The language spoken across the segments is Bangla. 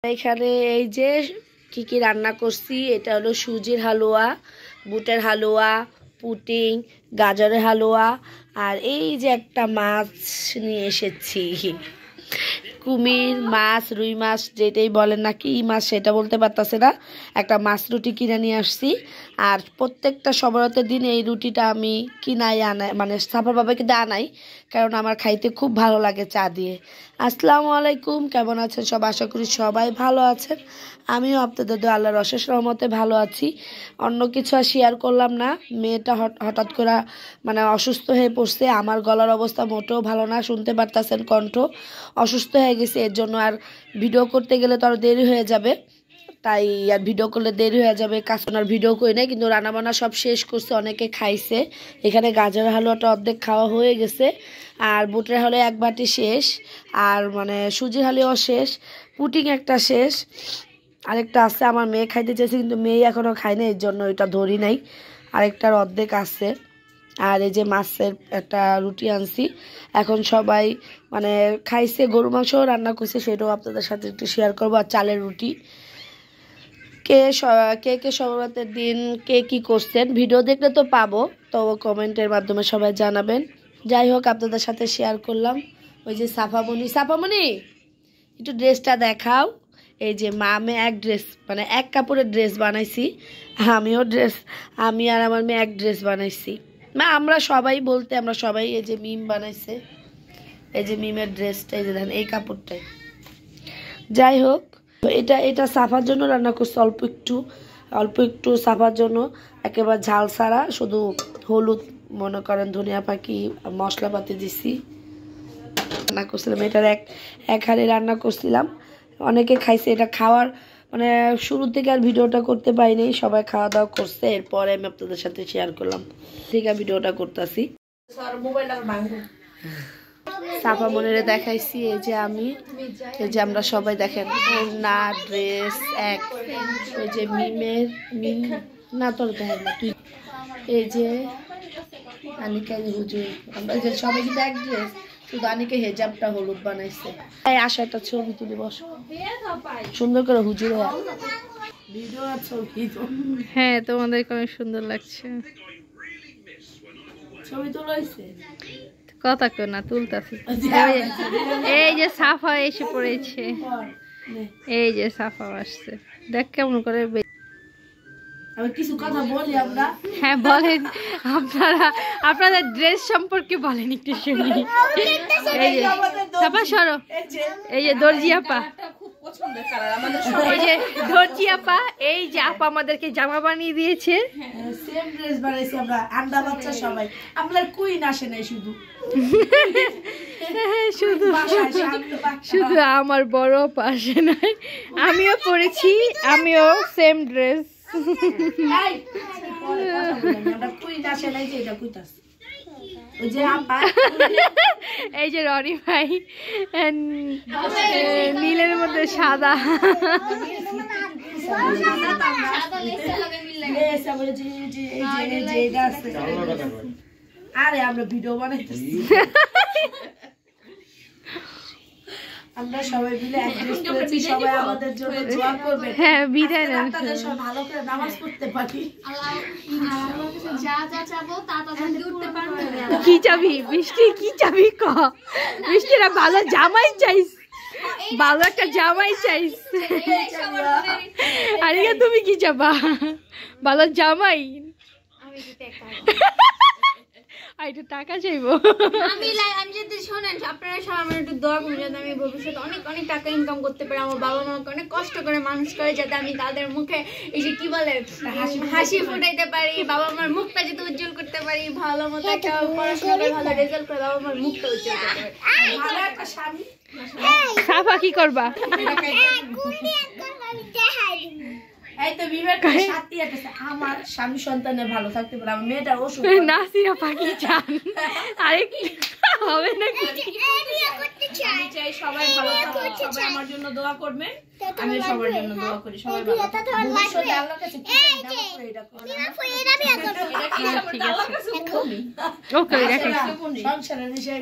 এখানে এই যে কি কি রান্না করছি, এটা হলো সুজির হালুয়া, বুটের হালুয়া, পুডিং, গাজরের হালুয়া, আর এই যে একটা মাছ নিয়ে এসেছি, কুমির মাছ, রুই মাছ যেটাই বলেন না, কি মাছ সেটা বলতে পারতেছে না। একটা মাছ রুটি কিনে নিয়ে আসছি। আর প্রত্যেকটা সবরাতের দিন এই রুটিটা আমি কিনাই আনাই, মানে সাফার বাবা কিন্তু আনাই, কারণ আমার খাইতে খুব ভালো লাগে চা দিয়ে। আসসালামু আলাইকুম, কেমন আছেন সব? আশা করি সবাই ভালো আছেন। আমিও আপনাদের দোয়া আল্লাহর অশেষ রহমতে ভালো আছি। অন্য কিছু আর শেয়ার করলাম না। মেয়েটা হঠাৎ করে মানে অসুস্থ হয়ে পড়ছে। আমার গলার অবস্থা মোটেও ভালো না, শুনতে পারতেছেন কণ্ঠ। অসুস্থ হয়ে গেছে, এর জন্য আর ভিডিও করতে গেলে তো আরও দেরি হয়ে যাবে, তাই আর ভিডিও করলে দেরি হয়ে যাবে। কাস্টমার ভিডিও করে নেই, কিন্তু রান্নাবান্না সব শেষ করছে, অনেকে খাইছে। এখানে গাজরের হালুয়াটা অর্ধেক খাওয়া হয়ে গেছে, আর বুটের হালুয়া এক বাটি শেষ, আর মানে সুজির হালুয়াও শেষ, পুডিং একটা শেষ, আরেকটা আছে। আমার মেয়ে খাইতে চেয়েছে, কিন্তু মেয়ে এখনও খায় না, এর জন্য ওইটা ধরি নাই। আরেকটার অর্ধেক আছে। আর এই যে মাছের একটা রুটি আনছি। এখন সবাই মানে খাইছে, গরু মাংসও রান্না করছে, সেটাও আপনাদের সাথে একটু শেয়ার করবো। আর চালের রুটি। কে কে সবরাতের দিন কে কি করছেন ভিডিও দেখলে তো পাবো, তো কমেন্টের মাধ্যমে সবাই জানাবেন। যাই হোক, আপনাদের সাথে শেয়ার করলাম। ওই যে সাফামণি একটু ড্রেসটা দেখাও। এই যে আমি এক ড্রেস, মানে এক কাপড়ের ড্রেস বানাইছি। আমি আর আমার মেয়ে এক ড্রেস বানাইছি। আমরা সবাই বলতে আমরা সবাই, এই যে মিম বানাইছে, এই যে মিমের ড্রেসটা, এই যে দেখেন এই কাপড়টাই। যাই হোক, এটা সাফার জন্য রান্না করছি, অল্প একটু সাফার জন্য, একেবারে ঝাল ছাড়া, শুধু হলুদ, মনে করেন ধনিয়া পাখি, মশলাপাতি দিছি, রান্না করছিলাম। এটার এক হাঁড়ি রান্না করছিলাম, অনেকে খাইছে। এটা খাওয়ার মানে শুরু থেকে আর ভিডিওটা করতে পারিনি, সবাই খাওয়া দাওয়া করছে, এরপরে আমি আপনাদের সাথে শেয়ার করলাম, ঠিক আছে ভিডিওটা করতেছি। সাফা মনিরে দেখাইছি, এই যে আমি, এই যে আমরা সবাই দেখেন না ড্রেস এক, ওই যে মিম না তোর দেখেন না তুই, এই যে আনিকা হুজুর, আমরা সবাই কিন্তু এক ড্রেস, শুধু আনিকে হেজাবটা হলুদ বানাইছে। এই আসো একটা ছবি তুলি, বসো সুন্দর করে হুজুর ভিডিও আর ছবি। হ্যাঁ, তোমাদেরকে অনেক সুন্দর লাগছে, ছবি তোলা হয়েছে, কথা কেউ না তুলতাছি। এই যে সাফা এসে পড়েছে, এই যে সাফা আসছে, দেখ কেমন করে। কিছু কথা বলি আমরা। হ্যাঁ বলেন, আপনাদের ড্রেস সম্পর্কে বলেন একটু শুনি। এই যে সাফা সরো, এই যে দর্জি আপা, এই যে দর্জি আপা, এই যে আপা আমাদেরকে জামা বানিয়ে দিয়েছে। সেম ড্রেস বানাইছি আমরা, আন্ডা বাচ্চা সবাই। আপনার কুইন আসে নাই, শুধু আমার বড় আপা আসে নাই, আমিও পরেছি, আমিও সেম ড্রেস। এই যে রনি ভাই নীলের মধ্যে সাদা, আরে আমরা ভিডিও বানাইতেছি, আমরা সবাই মিলে অ্যাড্রেস করেছি, সবাই আমাদের জন্য দোয়া করবেন। হ্যাঁ, বিদায় নেন, আপনাদের সব ভালো করে নামাজ পড়তে পারি। কি চাবি বৃষ্টি, কি চাবি ক বৃষ্টিরা, ভালো জামাই চাইস, ভালো একটা জামাই চাইস। আরে তুমি কি চাবা? ভালো জামাই, একটু টাকা চাইবো। আমি যদি শোনেন, আপনারা সবাই আমার একটু দোয়া করুন, যাতে আমি ভবিষ্যতে অনেক অনেক টাকা ইনকাম করতে পারি। আমার বাবা মাকে অনেক কষ্ট করে মানুষ করে, যাতে আমি তাদের মুখে এই যে কি বলে হাসি ফুটাইতে পারি, বাবা মার মুখটা যাতে উজ্জ্বল করতে পারি, ভালো মতো একটা পড়াশোনা করে ভালো রেজাল্ট করে বাবা মার মুখটা উজ্জ্বল করতে পারি। সাফা কি করবা? এই তো আমার স্বামী সন্তানের ভালো থাকতে পারে, আমার মেয়েটার অসুখ নাসিয়া পাখি চান, আরেক হবে নাকি? আমি চাই সবাই ভালো থাকুক, সবাই আমার জন্য দোয়া করবেন, আমি সবার জন্য দোয়া করি, সবাই ভালো থাকুক। ভবিষ্যতে আল্লাহর কাছে কি চাই এটা করব, এটা কি আমার আল্লাহর কাছে বলি, ওকে রাখো সংসারের বিষয়।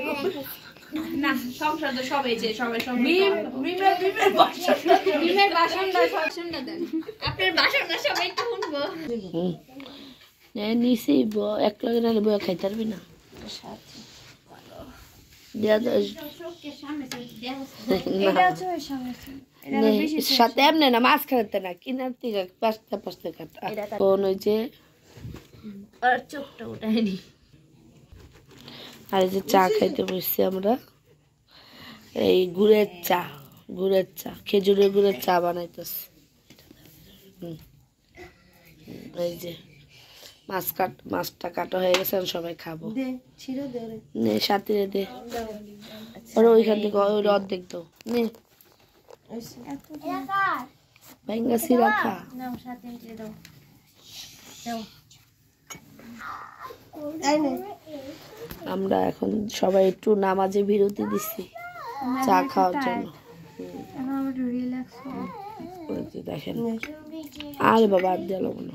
না সংসার তো সবাই যে সবাই মিমের বাসনটা দেন, আপনার বাসনটা সবাই একটু শুনবো। নিচে এক লাগে নাহলে বইয়া খাইতে পারবি না। দেয়া দাও। সাথে এমনি না মাছ খাইতে না কিনার থেকে পাঁচটা পাঁচটা কাটা কোন ওই যে চোখটা উঠায়নি। আর এই যে চা খাইতে বসছি আমরা, এই গুড়ের চা খেজুরের গুড়ের চা বানাইতেছি। এই যে মাছটা কাটা হয়ে গেছে, সবাই খাবো। নে সাথে দে, ওরা ওইখান থেকে অর্ধেক দাও। নে ভাইঙ্গা সিরা খা। আমরা এখন সবাই একটু নামাজে বিরতি দিচ্ছি চা খাওয়ার জন্য। দেখেন আর বাবা আর দিল মনে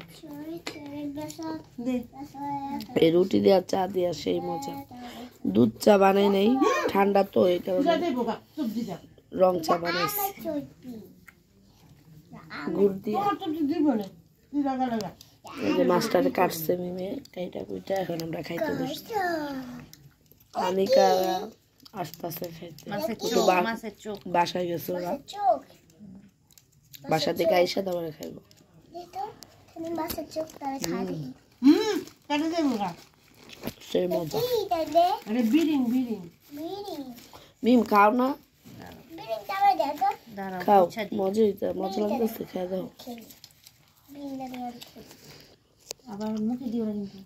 এই রুটি দেওয়া চা দেওয়া সেই মজা। দুধ চা বানাই নাই, ঠান্ডা তো এই কারণে রং চা বানাইছি গুড় দিয়ে। এই যে মাছটারে কাটছে মিমে কাইটা কুইটা, এখন আমরা খাইতে বসছি। আনিকা আসতেছে খাইতে, বাসায় গেছে ওরা, বাসা থেকে আইসা তারপরে খাইবো। সেই মজা। মিম খাও না, খাও, মজা লাগতেছে, খাই দাও। আবার মুখে দিও না কিন্তু।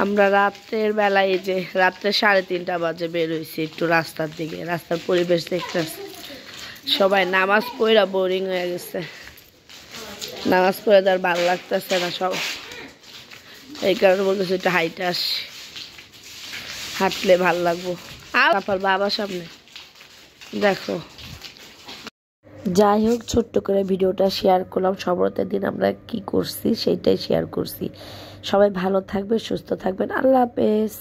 আমরা রাতের বেলায় এই যে রাত্রে 3:30 বাজে বের হয়েছি একটু রাস্তার দিকে, রাস্তার পরিবেশ দেখতেছি। সবাই নামাজ পড়া বোরিং হয়ে গেছে, নামাজ পড়ে তার ভালো লাগতেছে না সব, এই কারণে বলতেছে একটু হাইটে আসি, হাঁটলে ভাল লাগবো। আর বাবার সামনে দেখো। যাই হোক, ছোট্ট করে ভিডিওটা শেয়ার করলাম। সবরতের দিন আমরা কি করছি সেইটাই শেয়ার করছি। সবাই ভালো থাকবে, সুস্থ থাকবেন। আল্লাহ হাফেজ।